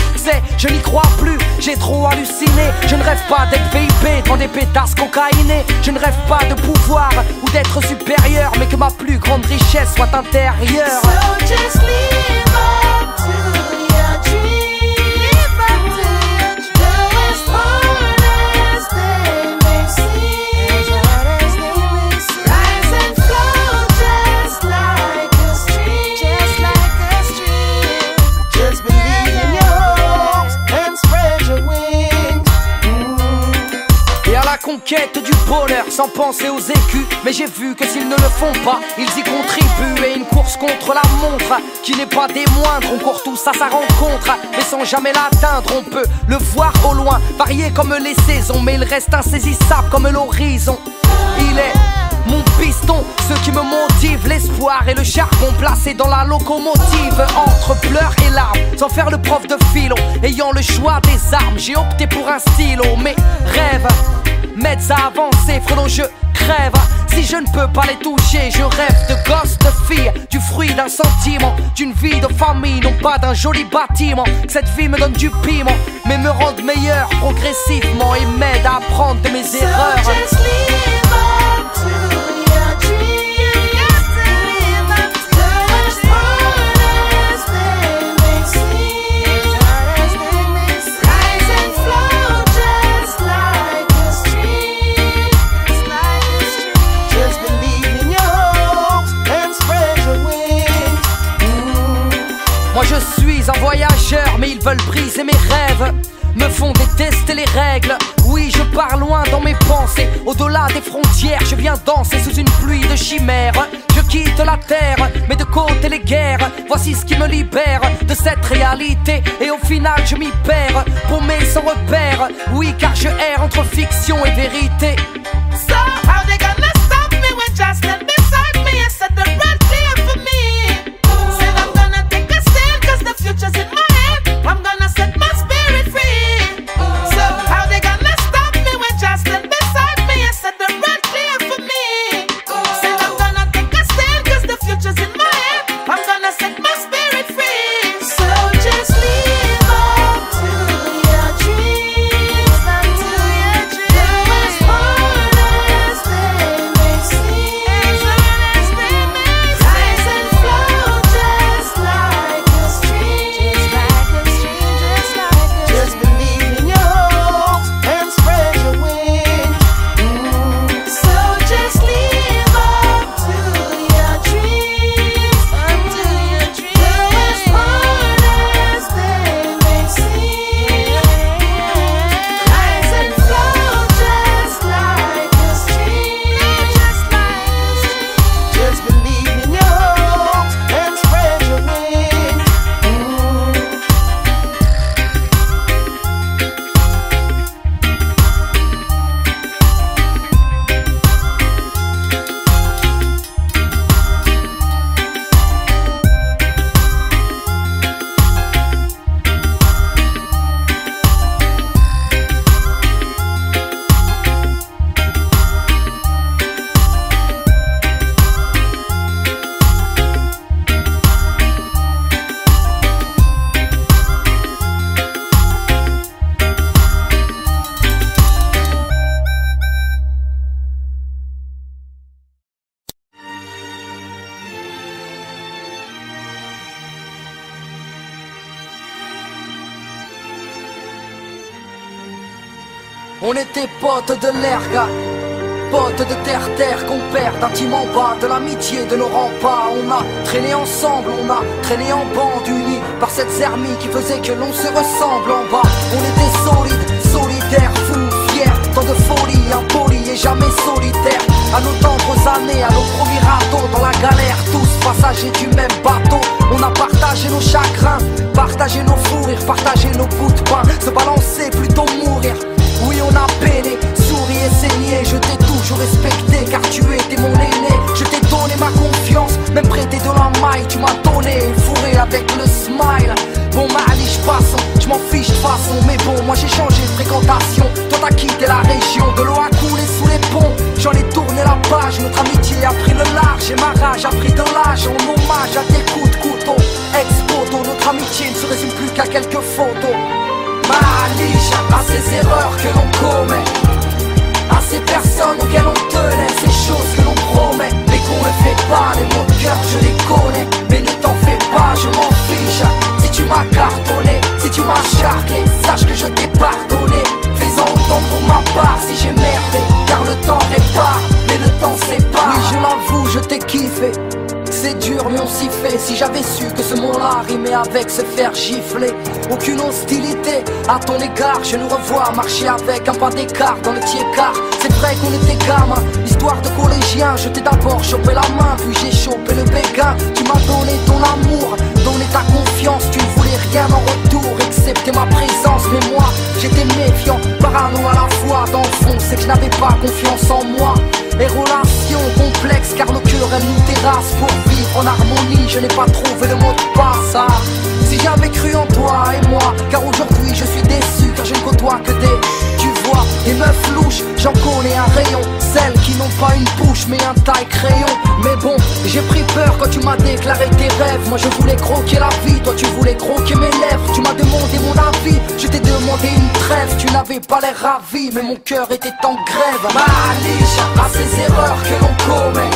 Je n'y crois plus, j'ai trop halluciné. Je ne rêve pas d'être VIP devant des pétasses cocaïnées. Je ne rêve pas de pouvoir ou d'être supérieur, mais que ma plus grande richesse soit intérieure. So just live up to your dream. Live up to your dream. Go as hard as they may seem. Rise and flow just like a stream. Just like a stream. Just believe in your hopes and spread your wings. Et à la conquête du bonheur sans penser aux écus. Mais j'ai vu que s'ils ne le font pas, ils y contribuent. Et une course contre la montre qui n'est pas des moindres. On court tous à sa rencontre, mais sans jamais l'atteindre. On peut le voir au loin, varié comme les saisons, mais il reste insaisissable comme l'horizon. Il est mon piston, ce qui me motive, l'espoir et le charbon placé dans la locomotive. Entre pleurs et larmes, sans faire le prof de philo, ayant le choix des armes, j'ai opté pour un stylo. Mes rêves m'aident à avancer, frelon je crève. Si je ne peux pas les toucher, je rêve de gosses, de filles, du fruit d'un sentiment, d'une vie de famille, non pas d'un joli bâtiment. Que cette vie me donne du piment, mais me rende meilleur progressivement et m'aide à apprendre de mes erreurs. Just live up to your dream. You got to live up to as hard as they may seem. Rise and flow just like a stream. Just believe in your hopes and spread your wings. Moi je suis un voyageur, mais ils veulent briser mes rêves, me font détester les règles. Oui, je pars loin dans mes pensées, au-delà des frontières. Je viens danser sous une pluie de chimères. Je quitte la terre, mets de côté les guerres. Voici ce qui me libère de cette réalité. Et au final je m'y perds, paumé sans repère. Oui, car je erre entre fiction et vérité. So how they gonna stop me when Jocelyn beside me and set the road clear for me? Said I'm gonna take a stand 'cause the future's in my hand. I'm gonna set my spirit free. So how they gonna stop me when Jocelyn beside me and set the road clear for me? Said I'm gonna take a stand 'cause the future's in my hand. I'm gonna set my spirit free. So just live up to your dreams, up to your dreams. As hard as they may seem, rise and flow just like a stream. Just believe in your hopes and spread your wings. So just live up to your dreams, up to your dreams. As hard as they may seem, rise and flow just like a stream. Just believe in your hopes and spread your wings. On était potes de l'erga, potes de terre-terre qu'on perd intime en bas de l'amitié de nos remparts. On a traîné ensemble, on a traîné en bande unis par cette zermie qui faisait que l'on se ressemble en bas. On était solides, solidaires, fous, fiers, tant de folie, impolis et jamais solitaires. À nos tendres années, à nos premiers radeaux dans la galère, tous passagers du même bateau. On a partagé nos chagrins, partagé nos fous rires, partagé nos bouts de pain, se balancer plutôt mourir. Oui, on a peiné, souri et saigné. Je t'ai toujours respecté car tu étais mon aîné. Je t'ai donné ma confiance, même prêté de la maille. Tu m'as donné une fourrée avec le smile. Bon, Malish, passons, je m'en fiche de façon. Mais bon, moi j'ai changé de fréquentation. Toi t'as quitté la région, de l'eau a coulé sous les ponts. J'en ai tourné la page, notre amitié a pris le large. Et ma rage a pris de l'âge en hommage à tes coups de couteau. Ex-poteau, notre amitié ne se résume plus qu'à quelques photos. Malish, à ces erreurs que l'on commet, à ces personnes auxquelles on tenait, ces choses que l'on promet, mais qu'on ne fait pas. Les mots de cœur je les connais, mais ne t'en fais pas, je m'en fiche. Si tu m'as cartonné, si tu m'as charqué, sache que je t'ai pardonné. Fais-en autant pour ma part si j'ai merdé, car le temps répare, mais le temps sépare. Oui, je l'avoue, je t'ai kiffé. C'est dur dur mais on s'y fait. Si j'avais su que ce mot-là rimait avec se faire gifler. Aucune hostilité à ton égard. Je nous revois marcher avec un pas d'écart dans le tiers-quart. C'est vrai qu'on était gamins, histoire de collégien. Je t'ai d'abord chopé la main, puis j'ai chopé le béguin. Tu m'as donné ton amour, donné ta confiance. Tu ne voulais rien en retour, excepté ma présence. Mais moi, j'étais méfiant, parano à la fois. Dans le fond, c'est que je n'avais pas confiance en moi. Les relations complexes, car le cœur elle nous terrasse. Pour vivre en harmonie, je n'ai pas trouvé le mot de passe. Si j'avais cru en toi et moi, car aujourd'hui je suis déçu, car je ne côtoie que des, tu vois, des meufs louches, j'en connais un rayon. Celles qui n'ont pas une bouche mais un taille crayon. Mais bon, j'ai pris peur quand tu m'as déclaré tes rêves. Moi je voulais croquer la vie, toi tu voulais croquer mes lèvres. Tu m'as demandé mon avis, je t'ai demandé une trêve. Tu n'avais pas l'air ravi, mais mon cœur était en grève. Maliche à ces erreurs que l'on commet,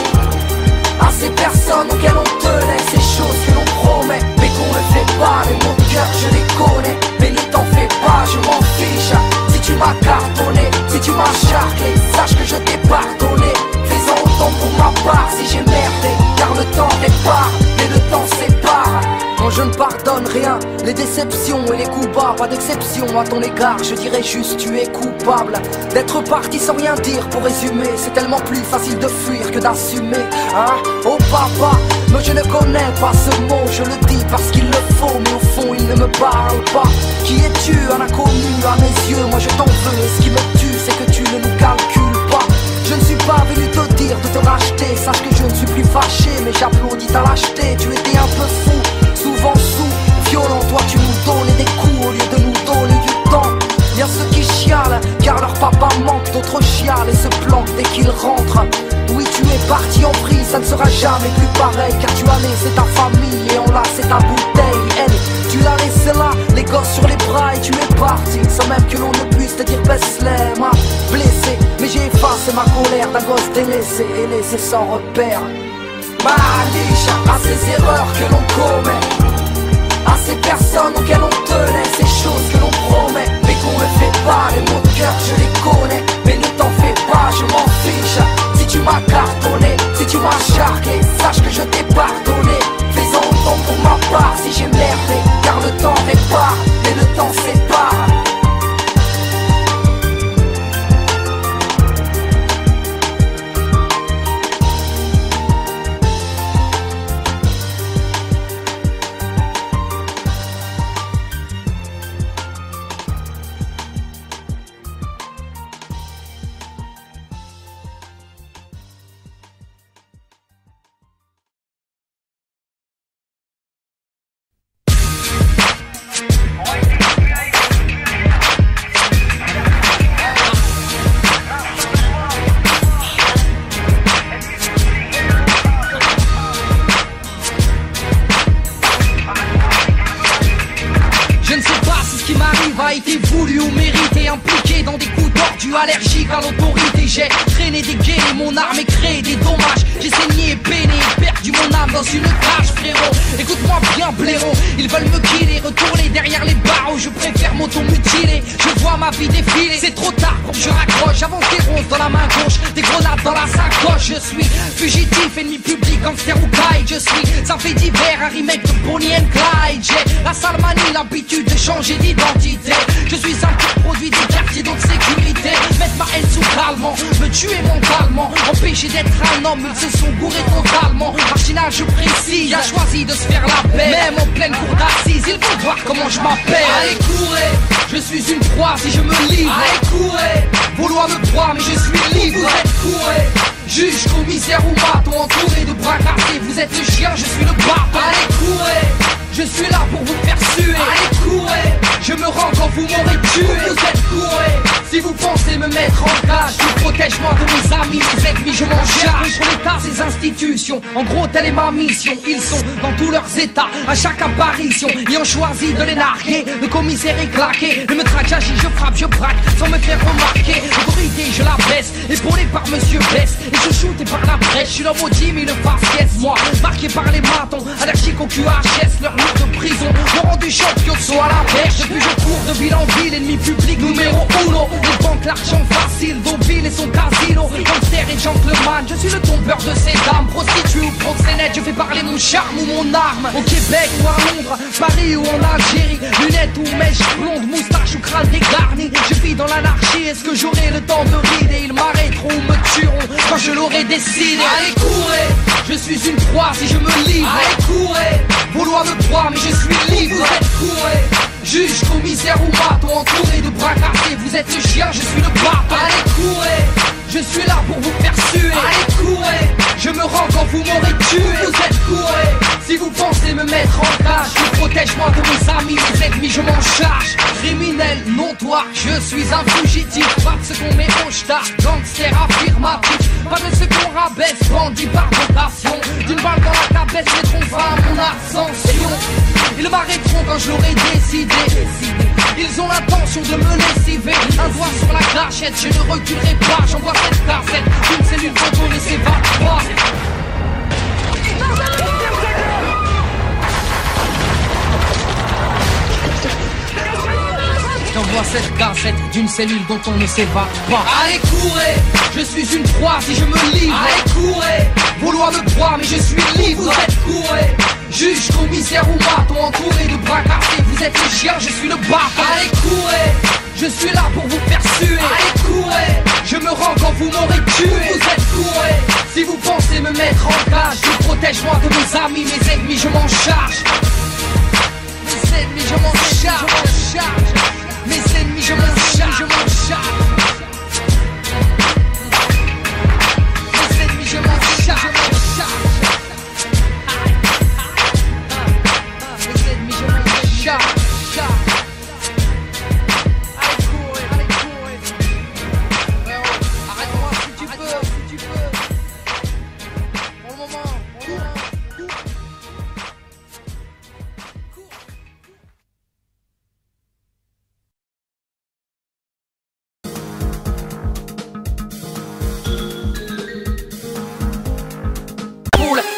à ces personnes auxquelles on tenait, ces choses que l'on promet mais qu'on ne fait pas. Mais mon cœur je les connais, mais ne t'en fais pas, je m'en fiche. Si tu m'as cartonné, si tu m'as charclé, sache que je t'ai pardonné. Fais-en autant pour ma part si j'ai merdé, car le temps répare, mais le temps sépare. Quand je ne pardonne rien, les déceptions et les coups bas, pas d'exception à ton égard, je dirais juste tu es coupable d'être parti sans rien dire. Pour résumer, c'est tellement plus facile de fuir que d'assumer. Hein? Oh papa, mais je ne connais pas ce mot, je le dis parce qu'il le faut, mais au fond il ne me parle pas. Qui es-tu, un inconnu à mes yeux? Moi je t'en veux, et ce qui me tue c'est que tu ne nous calcules pas. Je ne suis pas venu te dire de te racheter, sache que je ne suis plus fâché, mais j'applaudis ta lâcheté. Tu étais un peu fou, souvent sous, violent, toi tu nous donnais des coups au lieu de nous donner du temps. Y'a ceux qui chialent, car leur papa manque, d'autres chialent et se planquent dès qu'ils rentrent. Oui tu es parti en vrille, ça ne sera jamais plus pareil, car tu as laissé ta famille et on laissé ta bouteille. Elle, tu l'as laissé là, les gosses sur les bras et tu es parti, sans même que l'on ne puisse te dire baisse-les, m'a blessé. Mais j'ai effacé ma colère d'un gosse délaissé et laissé sans repère. Maliche à ces erreurs que l'on commet, à ces personnes auxquelles on tenait, ces choses que l'on promet mais qu'on ne fait pas. Les mots de cœur je les connais, mais ne t'en fais pas, je m'en fiche. Si tu m'as cartonné, si tu m'as charqué, sache que je t'ai pardonné. Fais-en autant pour ma part si j'ai merdé, car le temps répare, mais le temps sépare. A été voulu ou mérité, impliqué dans des coups tordus, allergique à l'autorité. J'ai traîné des gains, mon arme et créé des dommages. J'ai saigné et peiné, perdu mon âme dans une cage, frérot. Écoute-moi bien, blaireau, ils veulent me killer, retourner derrière les barreaux. Je préfère m'auto-mutiler, je vois ma vie défiler. C'est trop tard pour que je raccroche, j'avance des roses dans la main gauche, des grenades dans la sacoche. Je suis fugitif, ennemi public, gangster ou caille. Je suis un fait divers, un remake de Bonnie and Clyde. J'ai la sale manie, l'habitude de changer d'identité. Je suis un petit produit du quartier d'autre sécurité. Mettre ma haine sous calmant, me tuer mentalement, empêcher d'être un homme, ils se sont gourés totalement. Marginal je précise, a choisi de se faire la paix. Même en pleine cour d'assises, ils vont voir comment je m'appelle. Allez courez, je suis une proie si je me livre. Allez courez, vos lois me croient mais je suis libre. Vous êtes courez, juge, commissaire ou bâton, entouré de bras cassés. Vous êtes le chien, je suis le bâton. Allez courez, je suis là pour vous faire suer. Allez courez, je me rends quand vous m'aurez tué. Vous êtes courez, si vous pensez me mettre en cage. Je protège moi de mes amis, mes ennemis je m'en charge. Contre l'État, ces institutions, en gros telle est ma mission. Ils sont dans tous leurs états, à chaque apparition, ayant choisi de les narguer. Le commissaire est claqué, ne me traque, j'agis, je frappe, je braque, sans me faire remarquer. L'autorité je la baisse, épaulé par Monsieur Bess. Et je shooté par la brèche, je suis l'homme au 10 000 faciès. Moi, marqué par les matons, allergique au QHS, leur lit de prison, me rendu champion soit à la perche. Depuis je cours de ville en ville, ennemi public numéro 1. Les banques, l'argent facile, Deauville et son casino. Gangster et gentleman, je suis le tombeur de ces dames. Prostituée ou proxénète, je fais parler mon charme ou mon arme. Au Québec ou à Londres, Paris ou en Algérie, lunettes ou mèches blondes, moustache ou crâne dégarni. Je vis dans l'anarchie, est-ce que j'aurai le temps de rider? Ils m'arrêteront ou me tueront quand je l'aurai décidé. Allez courez, je suis une proie si je me livre. Allez courez, vos lois me croient mais je suis libre. Vous êtes courez, juge, commissaire ou maton, entouré de bras cassés. Vous êtes le chien, je suis le bâton. Allez courez, je suis là pour vous faire suer. Allez courez, je me rends quand vous m'aurez tué. Vous êtes courez, si vous pensez me mettre en cage, je protège moi de mes amis, mes ennemis je m'en charge. Criminel notoire, je suis un fugitif. Pas de ce qu'on met au star, gangster affirmatif. Pas de ce qu'on rabaisse, bandit par vocation. D'une balle dans la cabesse, mettront fin à mon ascension. Ils m'arrêteront quand je l'aurai décidé. Ils ont l'intention de me lessiver. Un doigt sur la gâchette, je ne reculerai pas. J'envoie cette cassette d'une cellule dont on ne s'évade pas. J'envoie cette cassette d'une cellule dont on ne s'évade pas. Allez courez, je suis une proie si je me livre. Allez courez, vos lois me croient mais je suis libre. Vous êtes courez, juge, commissaire ou maton, entouré de bras cassés. Vous êtes le chien, je suis le bâton. Allez courez, je suis là pour vous faire suer. Allez courez, je me rends quand vous m'aurez tué. Vous êtes courez, si vous pensez me mettre en cage, je protège moi de mes amis, mes ennemis je m'en charge. Mes ennemis je m'en charge. Mes ennemis je m'en charge, je m'en charge. Mes ennemis je m'en charge, je m'en charge. Mes ennemis je m'en charge. Allez courir, allez courir. Arrête-moi si tu peux, Pour le moment,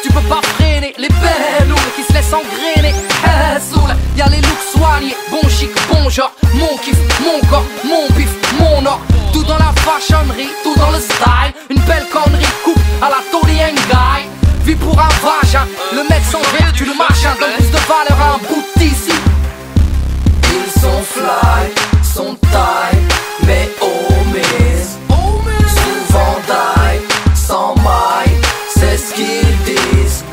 tu peux pas freiner les belles qui se laissent engrainer. Soul, y'a les looks soignés, bon chic, bon genre, mon kiff, mon corps, mon bif, mon or. Tout dans la fashionnerie, tout dans le style. Une belle connerie, coupe à la Tony Guy. Vie pour un vagin, le mec sans vertu, le machin donne plus de valeur à un bout d'ici. Ils sont fly, sont taille, mais omis. Souvent die, sans maille, c'est ce qu'ils disent.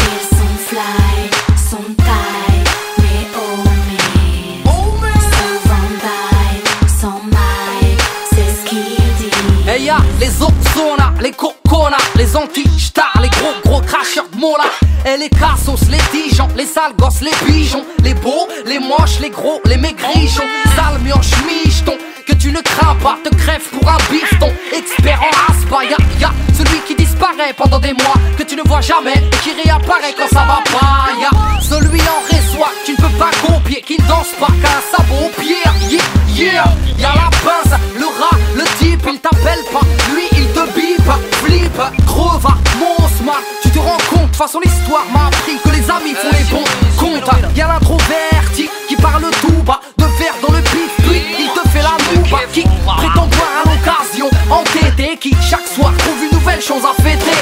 Ils sont fly, sont taille, mais omis. Souvent die, sans maille, c'est ce qu'ils disent. Et y'a les Oxona, les Cocona, les anti-stars, les gros cracheurs de mots là. Et les cassos, les Dijon, les sales gosses, les pigeons, les beaux, les moches, les gros, les maigrichons. Sale mioche, micheton, que tu ne crains pas, te crèves pour un bifton. Expert en aspa, y'a celui qui disparaît pendant des mois, que tu ne vois jamais et qui réapparaît quand ça va pas. Y'a celui en résoit, tu ne peux pas copier, qui ne danse pas qu'un sabot au pied. Y'a la pince, le rat, le type, il t'appelle pas, lui il te bip, flip, creva, monsma. Tu te rends compte, de toute façon l'histoire m'a appris que les amis font les bons comptes. Y'a l'introverti qui parle tout bas, de verre dans le pif, puis il te fait la nouba, qui prétend boire à l'occasion, entêté, qui chaque soir trouve une nouvelle chose à fêter.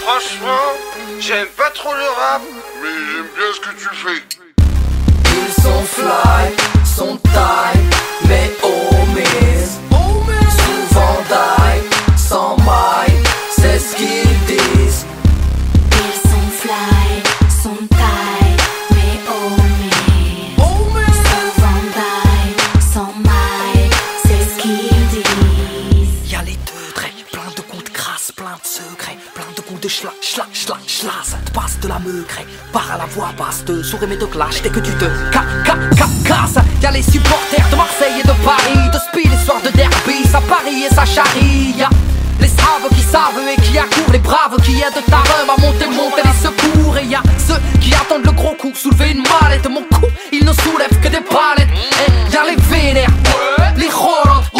Franchement, j'aime pas trop le rap, mais j'aime bien ce que tu fais. Ils sont fly, sont taille, mais omis. Souvent die, sans maille, c'est ce qu'ils disent. Ils sont fly, sont taille, mais omis. Souvent die, sans maille, c'est ce qu'ils disent. Y'a les deux traits, plein de coups de grâce, plein de secrets, plein de coups de schla, ça te passe de la meugret. Part à la voix basse, te souris mais te clash dès que tu te casse. Y'a les supporters de Marseille et de Paris, de Speed, les soirs de derby, ça parie et ça charrie. Y'a les saves qui savent et qui accourent, les braves qui aident ta rhum à monter les secours. Et y'a ceux qui attendent le gros coup, soulever une mallette. Mon coup, il ne soulève que des palettes. Et y'a les vénères, les rolantes,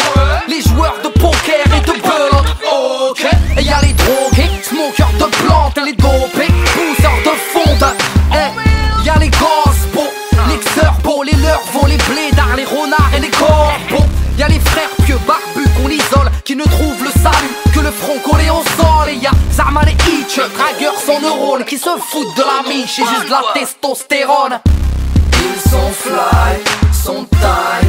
les joueurs de poker et de belote. Ok. Et y'a les drogués, smokers de plantes et les dopés, pousseurs de fonte. Et y'a les gospels, les xerbos, les lurvos, les blédards, les renards et les corbeaux. Y'a les frères pieux barbus qu'on isole, qui ne trouvent le salut que le front collé au sol. Et y'a Zarma les dragueurs sans neurones qui se foutent de la miche et juste de la testostérone. Ils sont fly, sont taille,